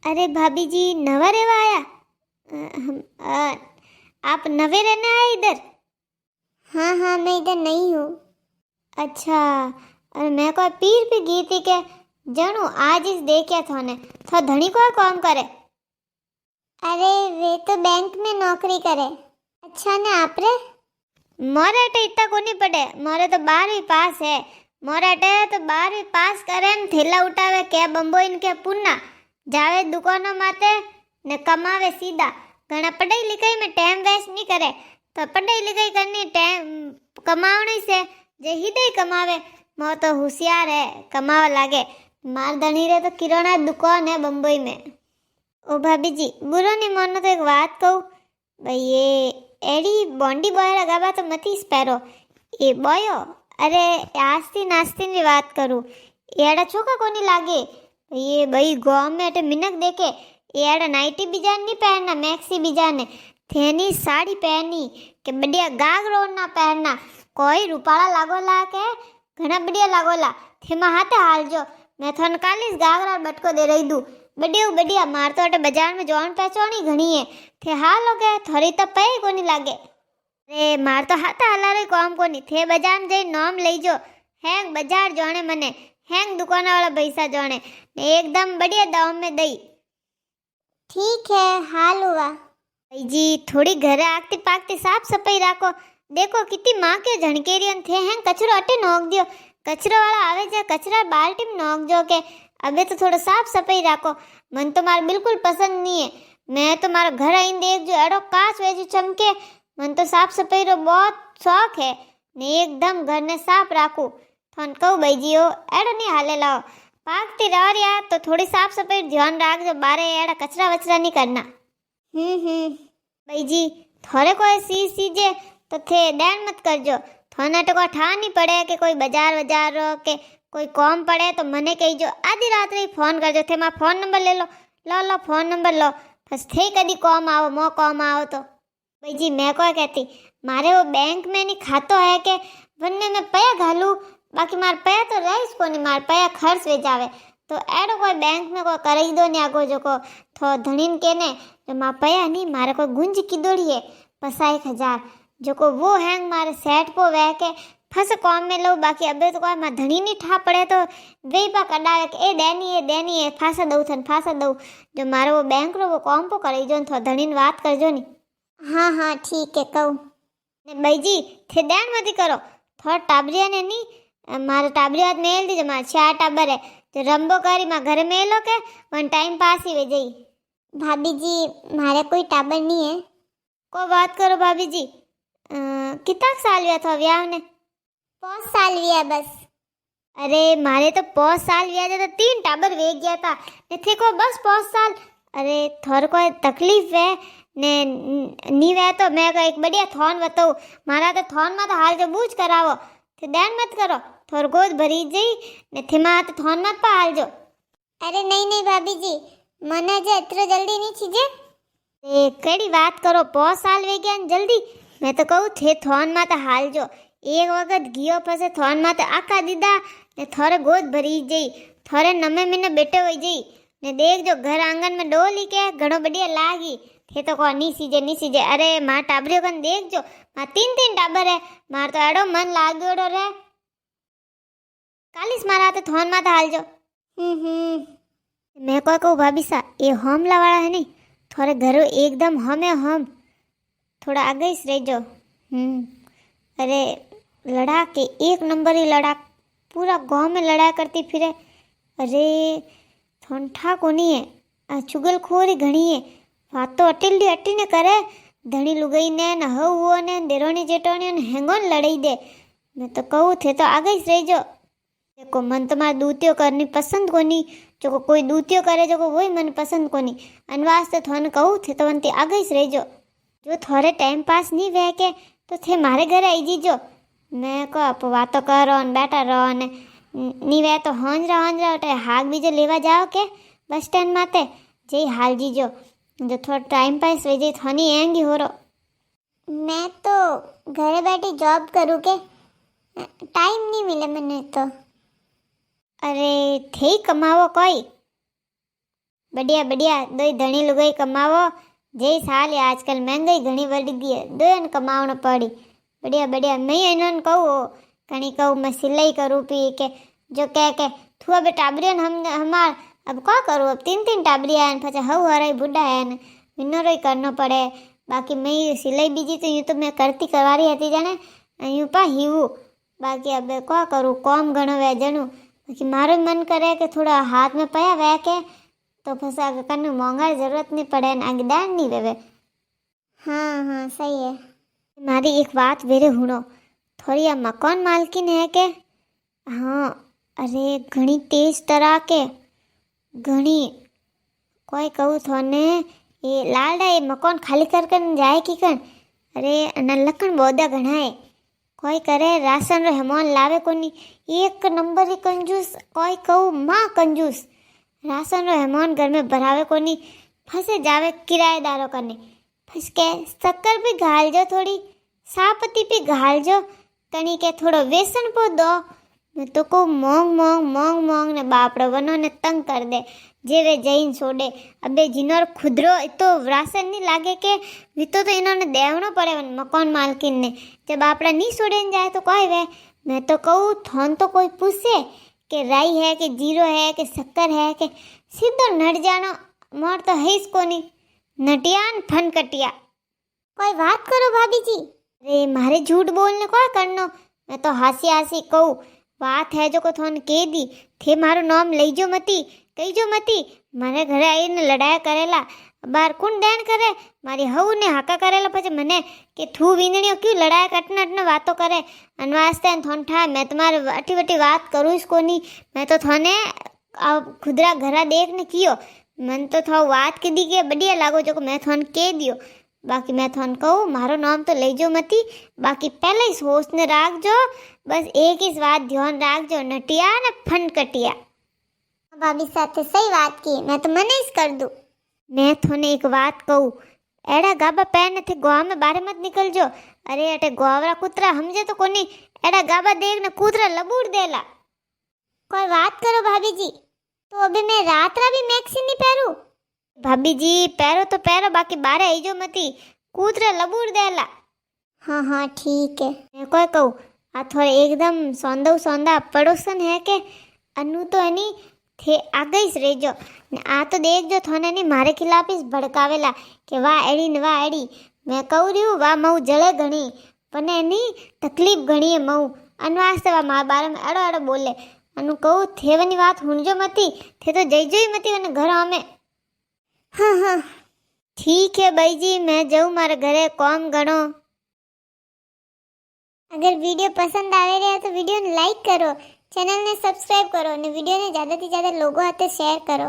अरे भाभी जी नवा रेवा आया। आप नवे रहने आए इधर? हाँ हाँ मैं इधर नहीं हूँ। अच्छा। अरे मैं कोई पीर पे गई थी के जानू आज इस देखा था ने तो धनी को काम करे। अरे वे तो बैंक में नौकरी करे। अच्छा ने आप रे? मोरे तो इतना को नहीं पड़े, मोरे तो 12वीं पास है। मोरे तो 12वीं पास करे न थैला उठावे के बंबो इनके पुन्ना जावे दुकानों माते ने कमावे सीधा। घना पढ़ाई लिखाई में टाइम वेस्ट नहीं करे। तो पढ़ाई लिखाई करनी टाइम कमावनी से जे हिदे कमावे मो तो होशियार है कमावा लागे। मार धनी रे तो किराना दुकान है बम्बई में। ओ भाभी जी बुरो नहीं मानो तो एक बात कहूँ भाई ये एडी बोंडी बॉय लगावा तो मती स्पेरो ये बॉयो। अरे आस्ती नास्ती की बात करूँ एड़ा छोका को नहीं लागे ये भाई गाँव में अटे मिनक देखे एड़ा नाइटी बीजान नहीं पहनना मैक्सी बीजाने थेनी साड़ी पहनी के बढ़िया गागरो ना पहनना कोई रूपाला लागोला के घना बढ़िया लागोला थेमा हाथे हाल जो मैं थोन कालीस गागरा बटको दे रही दू बढ़िया बढ़िया मार तो अटे बाजार में जौन पहचानी घनी है थे हाल हो गए थोड़ी तो पे को नहीं लागे। अरे मार तो हाथा हलारे काम को नहीं थे बाजार में जाई नाम लई जो हैंग बाजार जोने मने हैंग दुकान वाला पैसा जोने एकदम बढ़िया दाम में दई। ठीक है हाल हुआ भाई जी थोड़ी घरे आगती पागती साफ सफाई राखो। देखो कितनी माँ के झणकेरियन थे हैं कचरो अटे नोक दियो कचरा वाला आवे जा कचरा बाल्टी में नोक जो के अबे तो थोड़ा साफ सफाई राखो। मन तो मार बिल्कुल पसंद नहीं है। मैं तो मारा घर आई देख जो एडो कांच वे जो चमके मन तो साफ सफाई रो बहुत शौक है ने एकदम घर ने साफ राखू। थन कहू भाई जी ओ एडो नहीं हाले लाओ पागती रह रहा तो थोड़ी साफ सफाई ध्यान राख जो बारे एडा कचरा वचरा नहीं करना। भाई जी थोड़े कोई सीजे तो थे दैन मत करजो थाने तो कोई ठा नहीं पड़े कि कोई बाजार वजार रो के कोई कॉम पड़े तो मने कही जो आधी रात रे फोन करजो थे मां फोन नंबर ले लो लो फोन नंबर लो बस थे कदी कॉम आओ मो कॉम आओ तो। भाई जी मैं कोई कहती मारे वो बैंक में नहीं खातो है कि वन्ने में पया घालू बाकी मार पया तो रहीस को नहीं मार पया खर्च वे जावे तो एडो कोई बैंक में कोई कर दो नहीं आगो जो को थो धनीन के ने जो मां पया नहीं मारे कोई गुंज की दौड़ी है 5,000 जो को वो हैंग मारे सेट पो वह के फस कॉम में लो बाकी अबे तो कोई मां धनी नहीं ठा पड़े तो वे पा कडावे के ए देनी है फासा दऊ जो मारे वो बैंक रो वो कॉम पो करे जो थो धनीन बात करजो नी। हाँ ठीक है कहूँ ने भाई जी थे दैन मती करो थोड़ा टाबरिया ने नहीं मारे टाबरिया मेल दीजिए मारे 4 टाबर है तो रंबो करी मां घर में लो के वन टाइम पास ही वे जाई। भाभी जी मारे कोई टाबर नहीं है। को बात करो भाभी जी कितना साल हुआ था ब्याह ने? 5 साल हुआ बस। अरे मारे तो 5 साल हुआ था तो 3 टाबर वे गया था ने थे को बस 5 साल। अरे थोर कोई तकलीफ है ने नी वे तो मैं एक बढ़िया थोन बताऊँ मारा तो थोन में तो हाल जो बूझ करावो थे दैन मत करो थोर गोद भरी जई ने थे मा तो थोन मत पा हाल जो। अरे नहीं भाभी जी मने जे इतरो जल्दी नहीं छीजे ए कड़ी बात करो 5 साल वे गया जल्दी मैं तो कहूँ थे थोन में तो हाल जो एक वक्त गियो फसे थोन में तो आका दीदा ने थोड़े गोद भरी जई थोड़े नमे मिने बेटे हो जई ने देख जो घर आंगन में डोली के घणो बढ़िया लागी थे तो को नी सीजे। अरे मां टाबरियो कन देख जो मां 3 टाबर है मार तो एडो मन लागोड़ो रे कालिस मारा तो थोन में तो हाल जो। मैं को कहूँ भाभी सा ये हमला वाला है नहीं थोड़े घरों एकदम हम थोड़ा आगे ही रह जो। अरे लड़ा के 1 नंबर ही लड़ा पूरा गांव में लड़ा करती फिरे। अरे ठंडा को नहीं है चुगलखोरी घणी है बात तो अटी ने करे धनी लुगई ने न हुओ ने देरोनी जेटोनी ने हेंगोन लड़ाई दे। मैं तो कहूँ थे तो आगे ही रह जो। देखो मन तुम्हारा दूतियों करनी पसंद को नहीं जो को कोई दूतियों करे जो को वही मन पसंद को नहीं अनवास तो थोन कहूँ थे तो वनती आगे ही रह जो थोड़े टाइम पास नहीं वह के तो थे मारे घर आई जीजो। मैं को आप बातों करो न बैठा रहो ने नी वह तो हंज रहा हाथ बीजो लेवा जाओ के बस स्टैंड माते जय हाल जीजो जो थोड़ा टाइम पास वे जी थोनी एंगी हो रो। मैं तो घरे बैठी जॉब करूँ के टाइम नहीं मिले मैंने तो। अरे थे कमावो कोई बढ़िया बढ़िया दो धनी लुगाई कमावो जय साल आजकल महंगाई घनी बढ़ गई है दो कमावना पड़ी बढ़िया बढ़िया मैं इन्होंने कहूँ घनी कहूँ मैं सिलाई करूँ पी के जो कह के थुआ बे टाबरियन हम हमार अब क्या करूँ अब 3 टाबरिया है पचा हव हराई बुढ़ा है मिन्नो ही करना पड़े बाकी मैं सिलाई बीजी तो यूँ तो मैं करती करवारी हती जाने यूँ पा हीवू बाकी अब क्या करूँ कॉम घणो वे जनू बाकी मारो मन करे कि थोड़ा हाथ में पया वे के तो फिर आगे करने महंगा जरूरत नहीं पड़े ना आगे दान नहीं वेवे। हाँ हाँ सही है। मारी एक बात वेरे हुनो थोड़ी आ मकान मालकिन है के हाँ अरे घनी तेज तरह के घनी कोई कहूँ थोने ये लालडा ये मकान खाली कर जाए की कन अरे न लखन बोदा घना है कोई करे राशन रो हेमोन लावे कोनी एक नंबर ही कंजूस कोई कहूँ माँ कंजूस राशन रो हेमोन घर में भरावे कोनी फंसे जावे किराएदारों करने फंस के शक्कर भी घाल जो थोड़ी सापती भी घाल जो कनी के थोड़ो वेसन पो दो मैं तो को मोंग ने बापड़ो वनो ने तंग कर दे जेवे जैन छोड़े अबे जिनोर खुदरो तो राशन नहीं लागे के वितो तो इन्होंने देवनो पड़े मकान मालकिन ने जब आपड़ा नहीं छोड़े जाए तो कोई वे मैं तो कहूँ थोन तो कोई पूछे कि राई है कि जीरो है कि शक्कर है कि सीधो नट जानो मोर तो है इसको नहीं नटियान फन कटिया कोई बात करो भाभी जी अरे मारे झूठ बोलने को करनो मैं तो हासी कहूँ बात है जो को थोन के दी थे मारो नाम लईजो मती कहीजो मती मारे घरे आईने लड़ाया करेला बार कुण देन करे मारी हऊ ने हाका करेला પછી મને કે થू વીંદણીઓ क्यों लड़ाया कटना वातो करे अनवास्ते थोन ठा मैं तुम्हारे वटी वटी बात करूँ इसको नहीं मैं तो थोने खुदरा घरा देख ने कियो मन तो थो बात की दी के बढ़िया लागो जो मैं थोन के दियो बाकी मैं थोन कहूँ मारो नाम तो लईजो मती बाकी पहले ही सोच ने राखजो बस एक ही बात ध्यान राखजो नटिया ने फन कटिया भाभी साथे सही बात की मैं तो मने ही कर दूँ मैं थोने एक बात कहूँ एड़ा गाबा पैन थे गाँव में बारे मत निकल जो अरे अटे गोवरा कुतरा हमजे तो कोनी एड़ा गाबा देख ने कुतरा लबूड़ देला कोई बात करो भाभी जी तो अभी मैं रात रा भी मैक्सी नहीं पहरू भाभी जी पैरो तो पैरो बाकी बारे आई जो मती कुतरा लबूड़ देला हाँ हाँ ठीक है मैं कोई कहूँ आ थोड़े एकदम सौंदा पड़ोसन है के अनु तो है नहीं थे आगे ही रेजो आ तो देख जो थोने नहीं मारे खिलाफ इस भड़कावेला कि वाह एड़ी ने वाह एड़ी मैं कहू रही हूँ वाह मऊ जड़े घनी पने नहीं तकलीफ घनी है मऊ अनवास्ते वाह माँ बारे में अड़ो अड़ो बोले अनु कहू थे वनी बात हुणजो मती थे तो जई ही मती वने घरों में हाँ हाँ ठीक है भाई जी मैं जाऊँ मारे घरे कॉम गणो अगर वीडियो पसंद आवे रहा तो वीडियो ने लाइक करो चैनल ने सब्सक्राइब करो और वीडियो ने ज़्यादा से ज़्यादा लोगों हाथे शेयर करो।